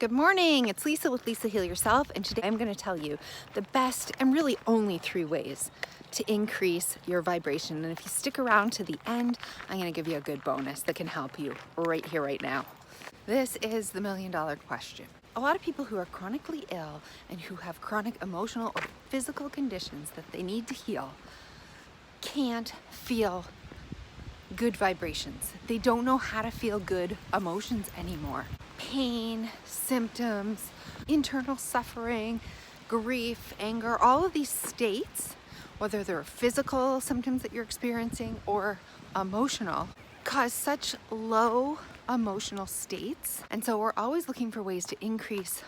Good morning, it's Lisa with Lisa Heal Yourself, and today I'm going to tell you the best and really only 3 ways to increase your vibration. And if you stick around to the end, I'm going to give you a good bonus that can help you right here, right now. This is the $1 million question. A lot of people who are chronically ill and who have chronic emotional or physical conditions that they need to heal can't feel good vibrations. They don't know how to feel good emotions anymore. Pain, symptoms, internal suffering, grief, anger, all of these states, whether they're physical symptoms that you're experiencing or emotional, cause such low emotional states. And so we're always looking for ways to increase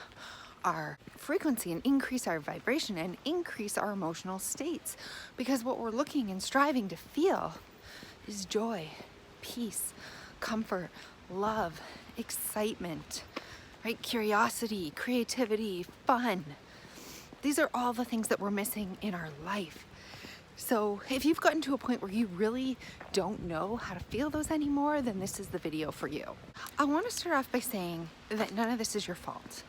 our frequency and increase our vibration and increase our emotional states, because what we're looking and striving to feel is joy, peace, comfort, love, excitement, right? Curiosity, creativity, fun. These are all the things that we're missing in our life. So if you've gotten to a point where you really don't know how to feel those anymore, then this is the video for you. I want to start off by saying that none of this is your fault.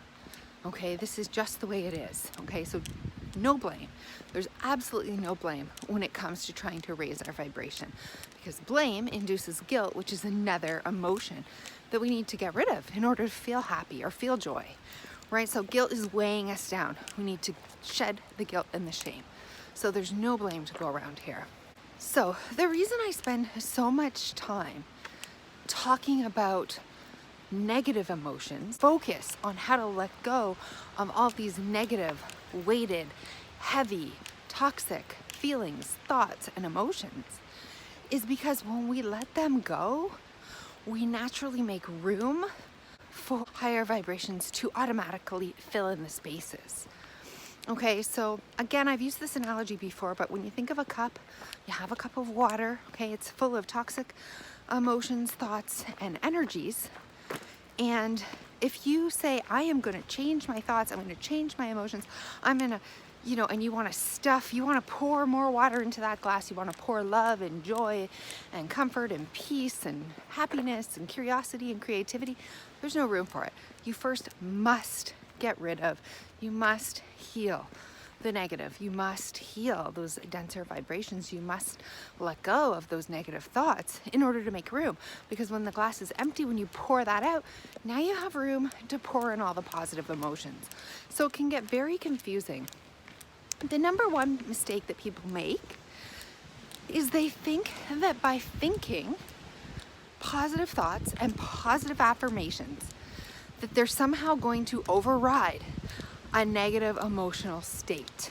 Okay, this is just the way it is. Okay, so no blame. There's absolutely no blame when it comes to trying to raise our vibration, because blame induces guilt, which is another emotion that we need to get rid of in order to feel happy or feel joy, right? So guilt is weighing us down. We need to shed the guilt and the shame. So there's no blame to go around here. So the reason I spend so much time talking about negative emotions, focus on how to let go of all these negative, weighted, heavy, toxic feelings, thoughts, and emotions, is because when we let them go, we naturally make room for higher vibrations to automatically fill in the spaces. Okay, so again, I've used this analogy before, but when you think of a cup, you have a cup of water, okay? It's full of toxic emotions, thoughts, and energies. And if you say, I am going to change my thoughts, I'm going to change my emotions, I'm going to, and you want to pour more water into that glass, you want to pour love and joy and comfort and peace and happiness and curiosity and creativity, there's no room for it. You first must get rid of, you must heal the negative. You must heal those denser vibrations. You must let go of those negative thoughts in order to make room. Because when the glass is empty, when you pour that out, now you have room to pour in all the positive emotions. So it can get very confusing. The number one mistake that people make is they think that by thinking positive thoughts and positive affirmations, that they're somehow going to override a negative emotional state.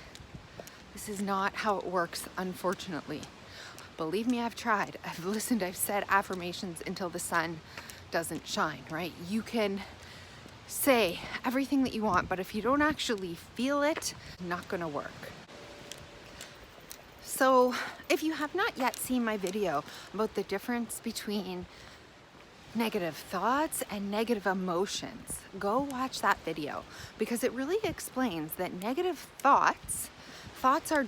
This is not how it works, unfortunately. Believe me, I've tried. I've listened, I've said affirmations until the sun doesn't shine, right? You can say everything that you want, but if you don't actually feel it, it's not gonna work. So if you have not yet seen my video about the difference between negative thoughts and negative emotions, go watch that video, because it really explains that negative thoughts are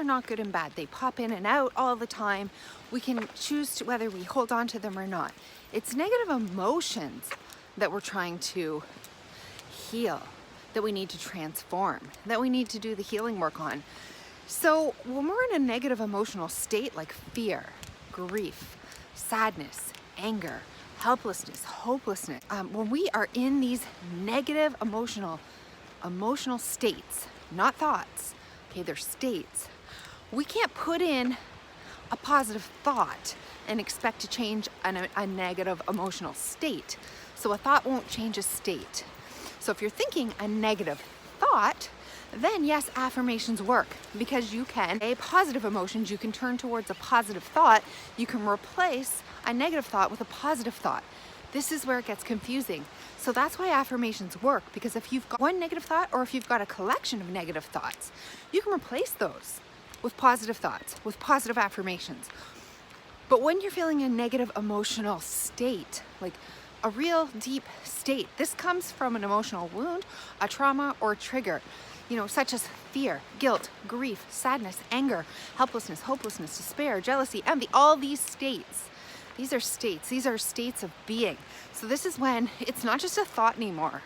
not good and bad. They pop in and out all the time. We can choose to whether we hold on to them or not. It's negative emotions that we're trying to heal, that we need to transform, that we need to do the healing work on. So when we're in a negative emotional state like fear, grief, sadness, anger, helplessness, hopelessness, when we are in these negative emotional states, not thoughts, okay, they're states, we can't put in a positive thought and expect to change a negative emotional state. So a thought won't change a state. So if you're thinking a negative thought, then yes, affirmations work, because you can, positive emotions, you can turn towards a positive thought. You can replace a negative thought with a positive thought. This is where it gets confusing. So that's why affirmations work, because if you've got one negative thought, or if you've got a collection of negative thoughts, you can replace those with positive thoughts, with positive affirmations. But when you're feeling a negative emotional state, like a real deep state, this comes from an emotional wound, a trauma, or a trigger, such as fear, guilt, grief, sadness, anger, helplessness, hopelessness, despair, jealousy, envy, all these states These are states. These are states of being. So this is when it's not just a thought anymore.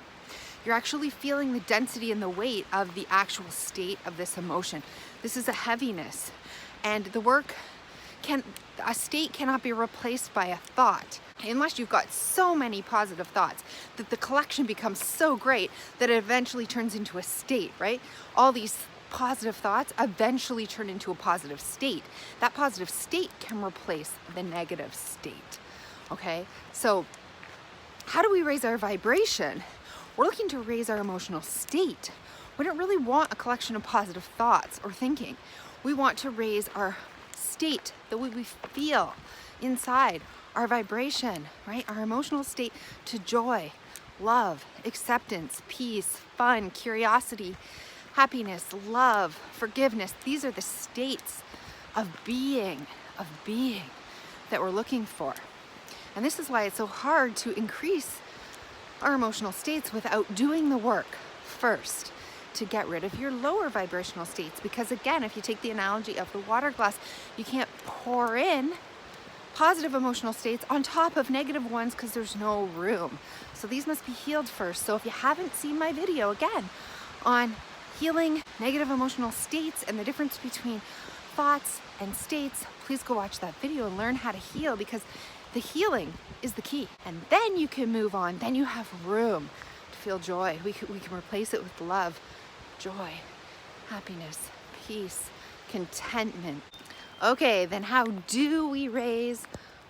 You're actually feeling the density and the weight of the actual state of this emotion. This is a heaviness. And a state cannot be replaced by a thought unless you've got so many positive thoughts that the collection becomes so great that it eventually turns into a state, right? All these positive thoughts eventually turn into a positive state. That positive state can replace the negative state, okay? So how do we raise our vibration? We're looking to raise our emotional state. We don't really want a collection of positive thoughts or thinking. We want to raise our state, the way we feel inside, our vibration, right? Our emotional state to joy, love, acceptance, peace, fun, curiosity, happiness, love, forgiveness. These are the states of being that we're looking for. And this is why it's so hard to increase our emotional states without doing the work first to get rid of your lower vibrational states. Because again, if you take the analogy of the water glass, you can't pour in positive emotional states on top of negative ones because there's no room. So these must be healed first. So if you haven't seen my video again on healing negative emotional states and the difference between thoughts and states, please go watch that video and learn how to heal, because the healing is the key. And then you can move on. Then you have room to feel joy. We can replace it with love, joy, happiness, peace, contentment. Okay, then how do we raise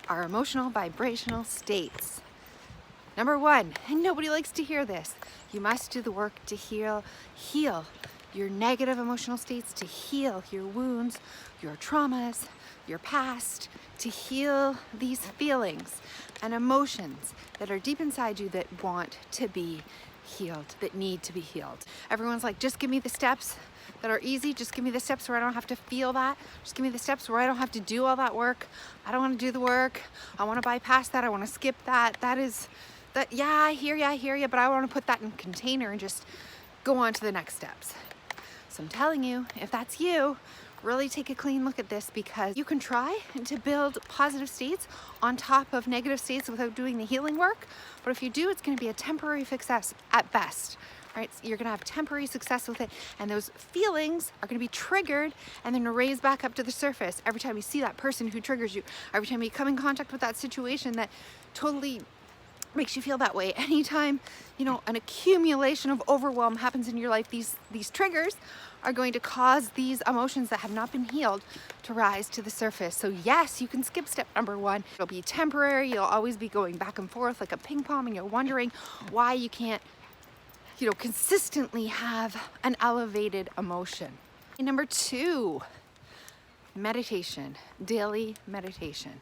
our emotional vibrational states? Number one, and nobody likes to hear this, you must do the work to heal your negative emotional states, to heal your wounds, your traumas, your past, to heal these feelings and emotions that are deep inside you that want to be healed, that need to be healed. Everyone's like, just give me the steps that are easy. Just give me the steps where I don't have to feel that. Just give me the steps where I don't have to do all that work. I don't want to do the work. I want to bypass that. I want to skip that. Yeah, I hear you, but I want to put that in a container and just go on to the next steps. So I'm telling you, if that's you, really take a clean look at this, because you can try to build positive states on top of negative states without doing the healing work. But if you do, it's going to be a temporary success at best, right? So you're going to have temporary success with it. And those feelings are going to be triggered and then raise back up to the surface every time you see that person who triggers you, every time you come in contact with that situation that totally makes you feel that way. Anytime, an accumulation of overwhelm happens in your life, these triggers are going to cause these emotions that have not been healed to rise to the surface. So yes, you can skip step number one. It'll be temporary. You'll always be going back and forth like a ping pong, and you're wondering why you can't, consistently have an elevated emotion. And number two, meditation, daily meditation.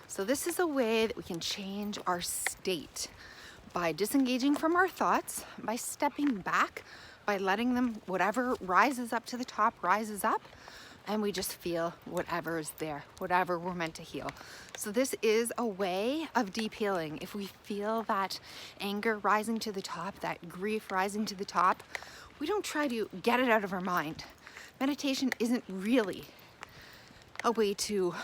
So this is a way that we can change our state by disengaging from our thoughts, by stepping back, by letting them, whatever rises up to the top, rises up, and we just feel whatever is there, whatever we're meant to heal. So this is a way of deep healing. If we feel that anger rising to the top, that grief rising to the top, we don't try to get it out of our mind. Meditation isn't really a way to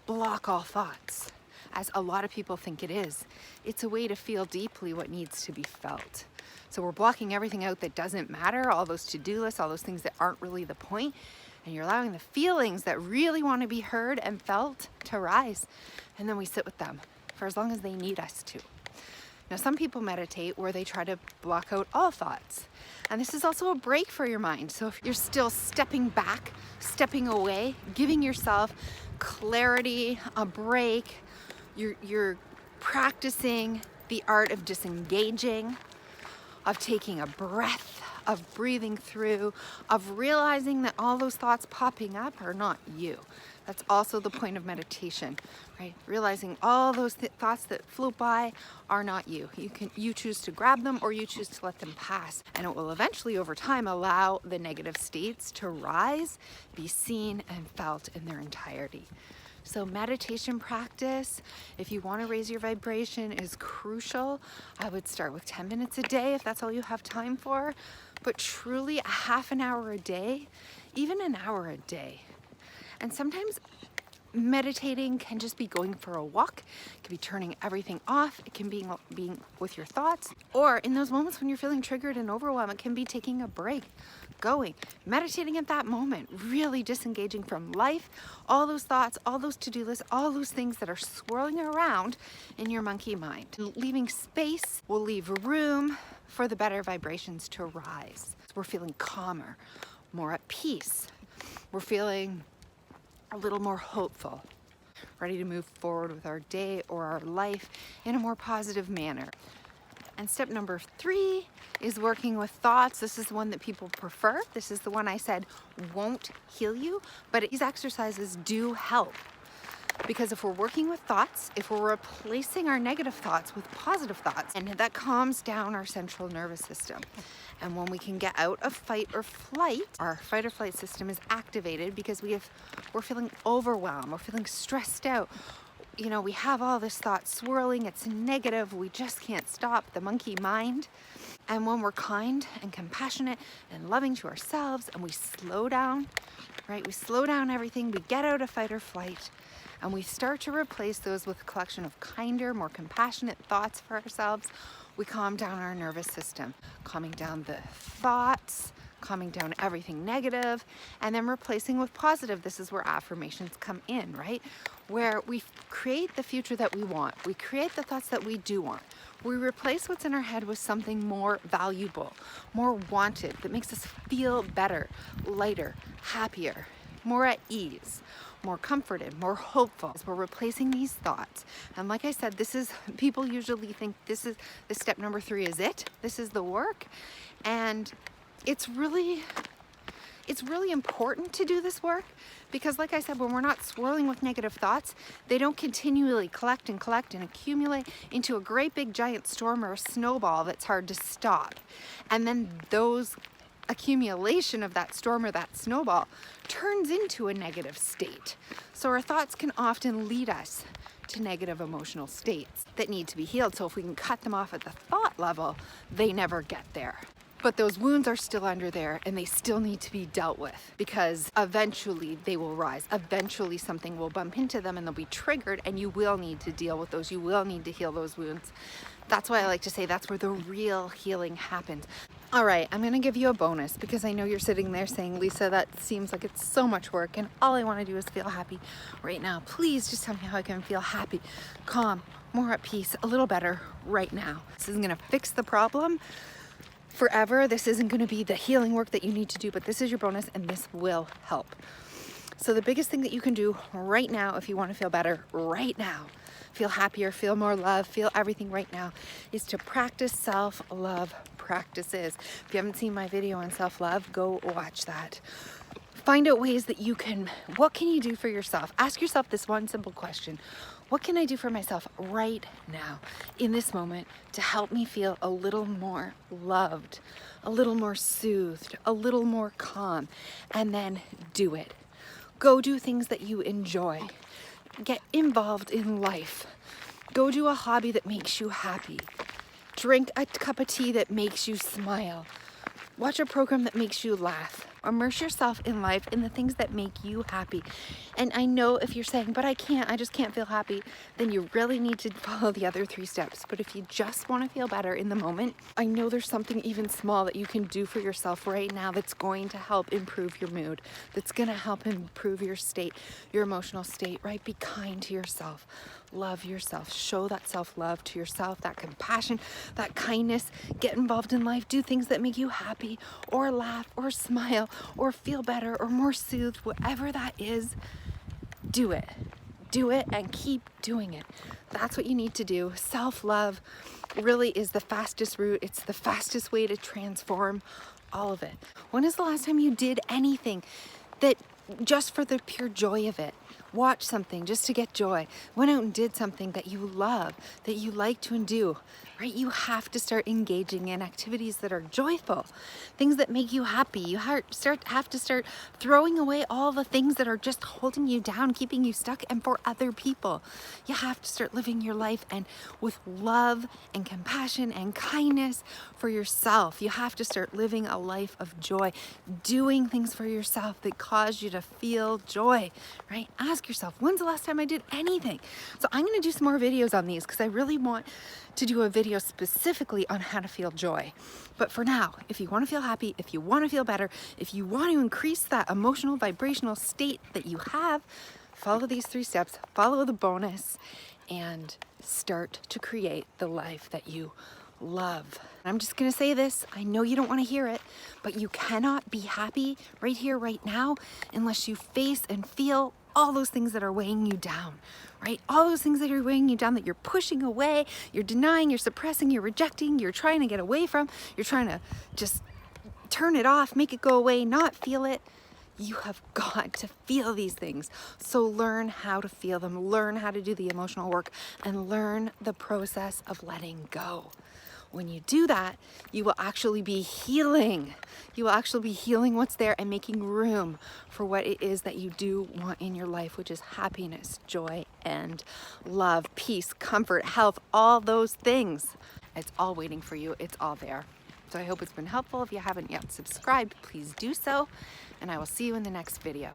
block all thoughts, as a lot of people think it is. It's a way to feel deeply what needs to be felt. So we're blocking everything out that doesn't matter, all those to-do lists, all those things that aren't really the point, and you're allowing the feelings that really want to be heard and felt to rise. And then we sit with them for as long as they need us to. Now, some people meditate where they try to block out all thoughts. And this is also a break for your mind. So if you're still stepping back, stepping away, giving yourself clarity, a break, you're practicing the art of disengaging, of taking a breath, of breathing through, of realizing that all those thoughts popping up are not you. That's also the point of meditation, right? Realizing all those thoughts that float by are not you. You choose to grab them, or you choose to let them pass. And it will eventually, over time, allow the negative states to rise, be seen and felt in their entirety. So meditation practice, if you want to raise your vibration, is crucial. I would start with 10 minutes a day if that's all you have time for. But truly, a half an hour a day, even an hour a day. And sometimes Meditating can just be going for a walk. It can be turning everything off. It can be being with your thoughts. Or in those moments when you're feeling triggered and overwhelmed, it can be taking a break, going, meditating at that moment, really disengaging from life, all those thoughts, all those to-do lists, all those things that are swirling around in your monkey mind. Leaving space will leave room for the better vibrations to rise. We're feeling calmer, more at peace. We're feeling a little more hopeful, ready to move forward with our day or our life in a more positive manner. And step number 3 is working with thoughts. This is the one that people prefer. This is the one I said won't heal you, but these exercises do help. Because if we're working with thoughts, if we're replacing our negative thoughts with positive thoughts, and that calms down our central nervous system. And when we can get out of fight or flight, our fight or flight system is activated because we're feeling overwhelmed, we're feeling stressed out. You know, we have all this thought swirling, it's negative, we just can't stop, the monkey mind. And when we're kind and compassionate and loving to ourselves and we slow down, right? We slow down everything, we get out of fight or flight, and we start to replace those with a collection of kinder, more compassionate thoughts for ourselves. We calm down our nervous system, calming down the thoughts, calming down everything negative, and then replacing with positive. This is where affirmations come in, right? Where we create the future that we want. We create the thoughts that we do want. We replace what's in our head with something more valuable, more wanted, that makes us feel better, lighter, happier, more at ease, more comforted, more hopeful. We're replacing these thoughts. And like I said, people usually think this step number 3 is it. This is the work. And it's really important to do this work because like I said, when we're not swirling with negative thoughts, they don't continually collect and accumulate into a great big giant storm or a snowball that's hard to stop. And then those accumulation of that storm or that snowball turns into a negative state. So our thoughts can often lead us to negative emotional states that need to be healed. So if we can cut them off at the thought level, they never get there. But those wounds are still under there and they still need to be dealt with because eventually they will rise. Eventually something will bump into them and they'll be triggered and you will need to deal with those. You will need to heal those wounds. That's why I like to say that's where the real healing happens. All right, I'm gonna give you a bonus because I know you're sitting there saying, Lisa, that seems like it's so much work and all I wanna do is feel happy right now. Please just tell me how I can feel happy, calm, more at peace, a little better right now. This isn't gonna fix the problem forever. This isn't gonna be the healing work that you need to do, but this is your bonus and this will help. So the biggest thing that you can do right now if you wanna feel better right now, feel happier, feel more love, feel everything right now, is to practice self-love practices. If you haven't seen my video on self-love, go watch that. Find out ways that what can you do for yourself? Ask yourself this one simple question. What can I do for myself right now in this moment to help me feel a little more loved, a little more soothed, a little more calm? And then do it. Go do things that you enjoy. Get involved in life. Go do a hobby that makes you happy. Drink a cup of tea that makes you smile. Watch a program that makes you laugh. Immerse yourself in life in the things that make you happy. And I know if you're saying, but I just can't feel happy, then you really need to follow the other 3 steps. But if you just want to feel better in the moment, I know there's something even small that you can do for yourself right now that's going to help improve your mood, that's going to help improve your state, your emotional state, right? Be kind to yourself. Love yourself. Show that self-love to yourself, that compassion, that kindness. Get involved in life. Do things that make you happy or laugh or smile or feel better or more soothed. Whatever that is, do it. Do it and keep doing it. That's what you need to do. Self-love really is the fastest route. It's the fastest way to transform all of it. When is the last time you did anything that just for the pure joy of it? Watch something just to get joy. Went out and did something that you love, that you like to do, right? You have to start engaging in activities that are joyful, things that make you happy. You have to start throwing away all the things that are just holding you down, keeping you stuck, and for other people. You have to start living your life and with love and compassion and kindness for yourself. You have to start living a life of joy, doing things for yourself that cause you to feel joy, right? Ask ask yourself, when's the last time I did anything? So I'm gonna do some more videos on these because I really want to do a video specifically on how to feel joy. But for now, if you wanna feel happy, if you wanna feel better, if you want to increase that emotional, vibrational state that you have, follow these 3 steps, follow the bonus, and start to create the life that you love. I'm just gonna say this, I know you don't wanna hear it, but you cannot be happy right here, right now, unless you face and feel all those things that are weighing you down, right? All those things that are weighing you down, that you're pushing away, you're denying, you're suppressing, you're rejecting, you're trying to get away from, you're trying to just turn it off, make it go away, not feel it. You have got to feel these things. So learn how to feel them, learn how to do the emotional work, and learn the process of letting go. When you do that, you will actually be healing. You will actually be healing what's there and making room for what it is that you do want in your life, which is happiness, joy, and love, peace, comfort, health, all those things. It's all waiting for you. It's all there. So I hope it's been helpful. If you haven't yet subscribed, please do so. And I will see you in the next video.